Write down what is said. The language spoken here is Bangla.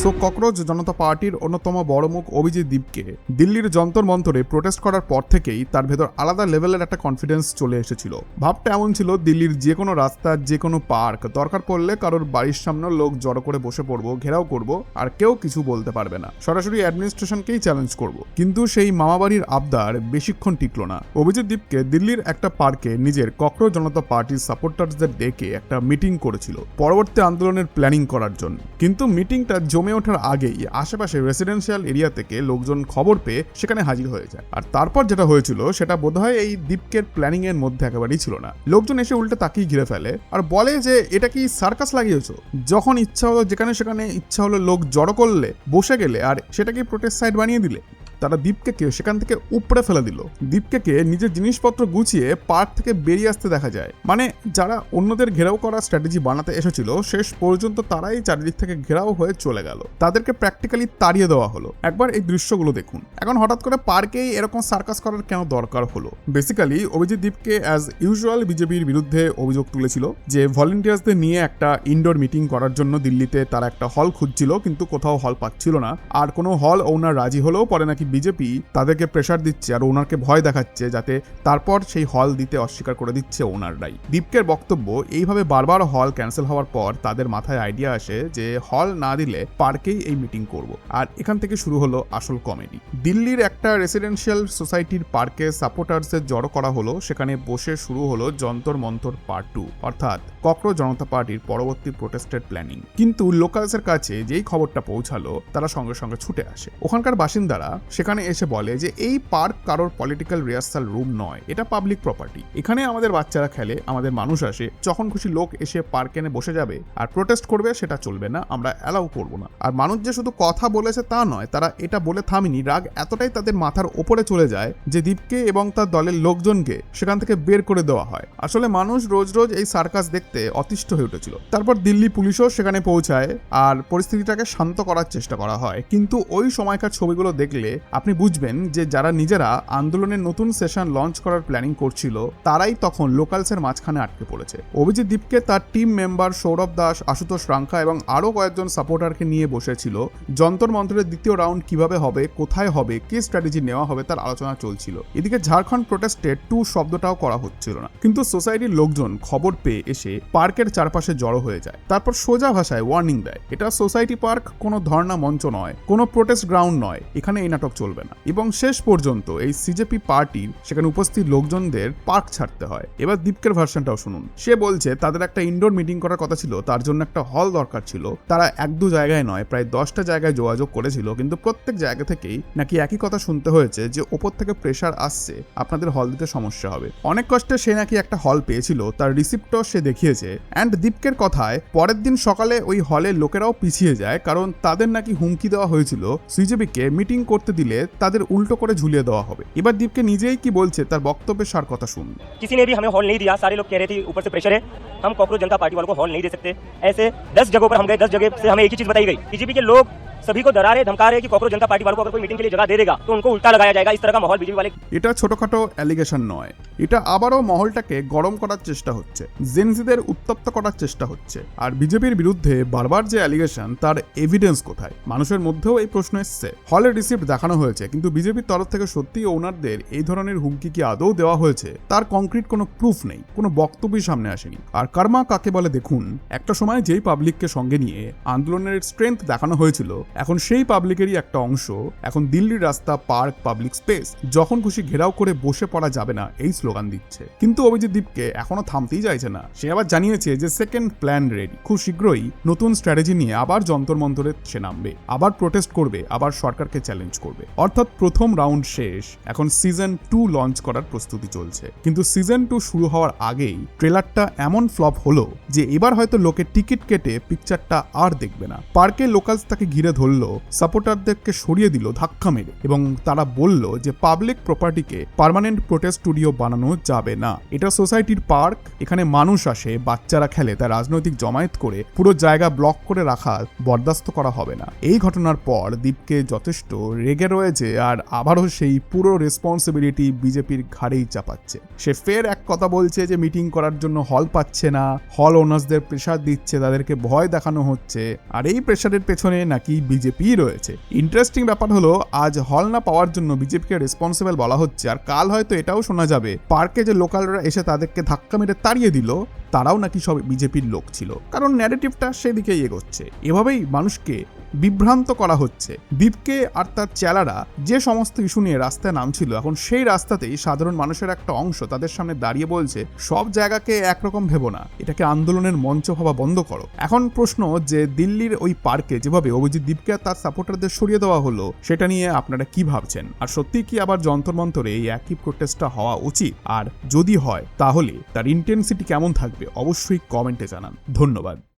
সো ককরোচ জনতা পার্টির অন্যতম বড় মুখ অভিজিৎ দীপকে দিল্লির যন্তর মন্তরে প্রোটেস্ট করার পর থেকেই তার ভেতর আলাদা লেভেলের একটা কনফিডেন্স চলে এসেছিল। ভাবটা এমন ছিল, দিল্লির যে কোনো রাস্তা, যে কোনো পার্ক, দরকার পড়লে কারোর বাড়ির সামনে লোক জড়ো করে বসে পড়বো, ঘেরাও করব, আর কেউ কিছু বলতে পারবে না, সরাসরি অ্যাডমিনিস্ট্রেশনকেই চ্যালেঞ্জ করব। কিন্তু সেই মামাবাড়ির আবদার বেশিক্ষণ টিকলো না। অভিজিৎ দীপকে দিল্লির একটা পার্কে নিজের ককরোচ জনতা পার্টির সাপোর্টার্সদের ডেকে একটা মিটিং করেছিল পরবর্তী আন্দোলনের প্ল্যানিং করার জন্য। কিন্তু মিটিংটা জমে ওঠার আগেই আশেপাশে রেসিডেন্সিয়াল এরিয়া থেকে লোকজন খবর পেয়ে সেখানে হাজির হয়ে যায়। আর তারপর যেটা হয়েছিল সেটা বোধহয় এই দীপকের প্ল্যানিং এর মধ্যে একেবারেই ছিল না। লোকজন এসে উল্টে তাকিয়ে ঘিরে ফেলে আর বলে যে এটা কি সার্কাস লাগিয়েছো? যখন ইচ্ছা হলো যেখানে সেখানে ইচ্ছা হলো লোক জড়ো করলে, বসে গেলে, আর সেটাকে প্রোটেস্ট সাইট বানিয়ে দিলে। তারা দীপকে সেখান থেকে উপড়ে ফেলে দিল। দীপকে নিজের জিনিসপত্র গুছিয়ে পার্ক থেকে বেরিয়ে আসতে দেখা যায়। মানে যারা অন্যদের ঘেরাও করার স্ট্র্যাটেজি বানাতে এসেছিল, শেষ পর্যন্ত তারাই চারিদিক থেকে ঘেরাও হয়ে চলে গেল। তাদেরকে প্র্যাকটিক্যালি তাড়িয়ে দেওয়া হলো। একবার এই দৃশ্যগুলো দেখুন। এখন হঠাৎ করে পার্কেই এরকম সার্কাস করার কেন দরকার হলো? বেসিক্যালি অভিজিৎ দীপকে অ্যাজ ইউজুয়াল বিজেপির বিরুদ্ধে অভিযোগ তুলেছিল যে ভলেন্টিয়ার্সদের নিয়ে একটা ইনডোর মিটিং করার জন্য দিল্লিতে তারা একটা হল খুঁজছিল, কিন্তু কোথাও হল পাচ্ছিল না। আর কোনো হল ওনার রাজি হলেও পরে নাকি বিজেপি তাদেরকে প্রেসার দিচ্ছে আর ওনারকে ভয় দেখাচ্ছে, যাতে তারপর সেই হল দিতে অস্বীকার করে দিচ্ছে ওনাররাই। দীপকের বক্তব্য, এইভাবে বারবার হল ক্যান্সেল হওয়ার পর তাদের মাথায় আইডিয়া আসে যে হল না দিলে পার্কেই এই মিটিং করব। আর এখান থেকে শুরু হলো আসল কমেডি। দিল্লির একটা রেসিডেন্সিয়াল সোসাইটির পার্কে সাপোর্টার্সদের জড়ো করা হলো। সেখানে বসে শুরু হলো যন্তর মন্তর পার্ট 2, অর্থাৎ ককরোচ জনতা পার্টির পরবর্তী প্রোটেস্টের প্ল্যানিং। কিন্তু লোকালসের কাছে যেই খবরটা পৌঁছালো, তারা সঙ্গে সঙ্গে ছুটে আসে। ওখানকার বাসিন্দারা সেখানে এসে বলে যে এই পার্ক কারোর পলিটিক্যাল রিহার্সাল রুম নয়, এটা পাবলিক প্রপার্টি। এখানে আমাদের বাচ্চারা খেলে, আমাদের মানুষ আসে, যখন খুশি লোক এসে পার্ক এনে বসে যাবে আর প্রোটেস্ট করবে, সেটা চলবে না, আমরা অ্যালাউ করব না। আর মানুষ যে শুধু কথা বলেছে তা নয়, তারা এটা বলে থামেনি। রাগ এতটাই তাদের মাথার ওপরে চলে যায় যে দীপকে এবং তার দলের লোকজনকে সেখান থেকে বের করে দেওয়া হয়। আসলে মানুষ রোজ রোজ এই সার্কাস দেখতে অতিষ্ঠ হয়ে উঠেছিল। তারপর দিল্লি পুলিশও সেখানে পৌঁছায় আর পরিস্থিতিটাকে শান্ত করার চেষ্টা করা হয়। কিন্তু ওই সময়কার ছবিগুলো দেখলে আপনি বুঝবেন যে যারা নিজেরা আন্দোলনের নতুন সেশন লঞ্চ করার প্ল্যানিং করছিল, তারাই তখন লোকালসের মাঝখানে আটকে পড়েছে। অভিজিৎ দীপকে তার টিম মেম্বার সৌরভ দাস, আশুতোষ রাঙ্কা এবং আরো কয়েকজন সাপোর্টারকে নিয়ে বসেছিল। যন্তর মন্তরের দ্বিতীয় রাউন্ড কিভাবে হবে, কোথায় হবে, কি স্ট্র্যাটেজি নেওয়া হবে তার আলোচনা চলছিল। এদিকে ঝাড়খণ্ড প্রোটেস্টে 2 শব্দটাও করা হচ্ছিল না। কিন্তু সোসাইটির লোকজন খবর পেয়ে এসে পার্কের চারপাশে জড়ো হয়ে যায়। তারপর সোজা ভাষায় ওয়ার্নিং দেয়, এটা সোসাইটি পার্ক, কোনো ধর্ণা মঞ্চ নয়, কোনো প্রোটেস্ট গ্রাউন্ড নয়, এখানে এই নাটক চলবে না। এবং শেষ পর্যন্ত এই সিজেপি পার্টির সেখানে উপস্থিত লোকজনদের পার্ক ছাড়তে হয়। এবার দীপকের ভার্সনটাও শুনুন। সে বলছে তাদের একটা ইনডোর মিটিং করার কথা ছিল, তার জন্য একটা হল দরকার ছিল। তারা 1-2 জায়গায় নয়, প্রায় 10টা জায়গায় যোগাযোগ করেছিল, কিন্তু প্রত্যেক জায়গা থেকেই নাকি একই কথা শুনতে হয়েছে যে ওপর থেকে প্রেশার আসছে, আপনাদের হল দিতে সমস্যা হবে। অনেক কষ্টে সে নাকি একটা হল পেয়েছিল, তার রিসিপ্টও সে দেখিয়েছে। অ্যান্ড দীপকের কথায় পরের দিন সকালে ওই হলের লোকেরাও পিছিয়ে যায়, কারণ তাদের নাকি হুমকি দেওয়া হয়েছিল সিজেপিকে মিটিং করতে দিলে তাদের উল্টো করে ঝুলিয়ে দেওয়া হবে। এবার দীপকে নিজেই কি বলছে তার বক্তব্যের সার কথা শুনুন। किसी ने भी हमें हॉल नहीं दिया, सारे लोग कह रहे थे ऊपर से प्रेशर है, हम कॉकरोच जनता पार्टी वालों को हॉल नहीं दे सकते। ऐसे 10 जगहों पर हम गए, 10 जगह से हमें एक ही चीज बताई गई, बीजेपी के लोग सभी को डरा रहे, धमका रहे कि कॉकरोच जनता पार्टी वालों को अगर कोई मीटिंग के लिए जगह दे देगा तो उनको उल्टा लगाया जाएगा। इस तरह का माहौल बीजेपी वाले। এটা ছোটখাটো অ্যালিগেশন নয়, এটা আবারও মহলটাকে গরম করার চেষ্টা হচ্ছে, জেনজিদের উত্তপ্ত করার চেষ্টা হচ্ছে। আর বিজেপির বিরুদ্ধে বারবার যে অ্যালিগেশন, তার এভিডেন্স কোথায়? মানুষের মধ্যেও এই প্রশ্ন এসছে। হলের রিসিপ্ট দেখানো হয়েছে, কিন্তু বিজেপির তরফ থেকে সত্যি ওনারদের এই ধরনের হুমকি কি আদৌ দেওয়া হয়েছে তার কংক্রিট কোনো প্রুফ নেই, কোনো বক্তব্যই সামনে আসেনি। আর কর্মা কাকে বলে দেখুন। একটা সময় যেই পাবলিককে সঙ্গে নিয়ে আন্দোলনের স্ট্রেংথ দেখানো হয়েছিল, এখন সেই পাবলিকেরই একটা অংশ এখন দিল্লির রাস্তা, পার্ক, পাবলিক স্পেস যখন খুশি ঘেরাও করে বসে পড়া যাবে না এই স্লোগান দিচ্ছে। কিন্তু অভিজিৎ দীপকে এখনো থামতেই চাইছে না। সে আবার জানিয়েছে যে সেকেন্ড প্ল্যান রেডি, খুব শীঘ্রই নতুন স্ট্র্যাটেজি নিয়ে আবার যন্তর মন্তরে সে নামবে, আবার প্রোটেস্ট করবে, আবার সরকারকে চ্যালেঞ্জ করবে। অর্থাৎ প্রথম রাউন্ড শেষ, এখন সিজন 2 লঞ্চ করার প্রস্তুতি চলছে। কিন্তু সিজন 2 শুরু হওয়ার আগেই ট্রেলারটা এমন ফ্লপ হলো যে এবার হয়তো লোকে টিকিট কেটে পিকচারটা আর দেখবে না। পার্কে লোকালস তাকে ঘিরে ধরে ধরল, সাপোর্টারদেরকে সরিয়ে দিল ধাক্কা মেরে, এবং তারা বলল যে পাবলিক প্রপার্টিকে পার্মানেন্ট প্রোটেস্ট স্টুডিও বানানো যাবে না। এটা সোসাইটির পার্ক, এখানে মানুষ আসে, বাচ্চারা খেলে, তাই রাজনৈতিক জমায়েত করে পুরো জায়গা ব্লক করে রাখা বরদাস্ত করা হবে না। এই ঘটনার পর দীপকে যথেষ্ট রেগে রয়েছে, আর আবারও সেই পুরো রেসপন্সিবিলিটি বিজেপির ঘাড়েই চাপাচ্ছে। সে ফের এক কথা বলছে যে মিটিং করার জন্য হল পাচ্ছে না, হল ওনার্সদের প্রেশার দিচ্ছে, তাদেরকে ভয় দেখানো হচ্ছে, আর এই প্রেশারের পেছনে নাকি বিজেপি রয়েছে। ইন্টারেস্টিং ব্যাপার হলো, আজ হল না পাওয়ার জন্য বিজেপিকে রেসপন্সিবল বলা হচ্ছে, আর কাল হয়তো এটাও শোনা যাবে পার্কে যে লোকালরা এসে তাদেরকে ধাক্কা মেরে তাড়িয়ে দিল তারাও নাকি সব বিজেপির লোক ছিল, কারণ ন্যারেটিভটা সেদিকেই এগোচ্ছে। এভাবেই মানুষকে বিভ্রান্ত করা হচ্ছে। দীপকে আর তার চেলারা যে সমস্ত ইস্যু নিয়ে রাস্তায় নামছিল, এখন সেই রাস্তাতেই সাধারণ মানুষের একটা অংশ তাদের সামনে দাঁড়িয়ে বলছে সব জায়গাকে একরকম ভেবো না, এটাকে আন্দোলনের মঞ্চ ভাবা বন্ধ করো। এখন প্রশ্ন যে দিল্লির ওই পার্কে যেভাবে অভিজিৎ দীপকে আর তার সাপোর্টারদের সরিয়ে দেওয়া হলো, সেটা নিয়ে আপনারা কি ভাবছেন? আর সত্যি কি আবার যন্তর মন্তরে এই একই প্রোটেস্টটা হওয়া উচিত? আর যদি হয় তাহলে তার ইন্টেন্সিটি কেমন থাকবে অবশ্যই কমেন্টে জানান। ধন্যবাদ।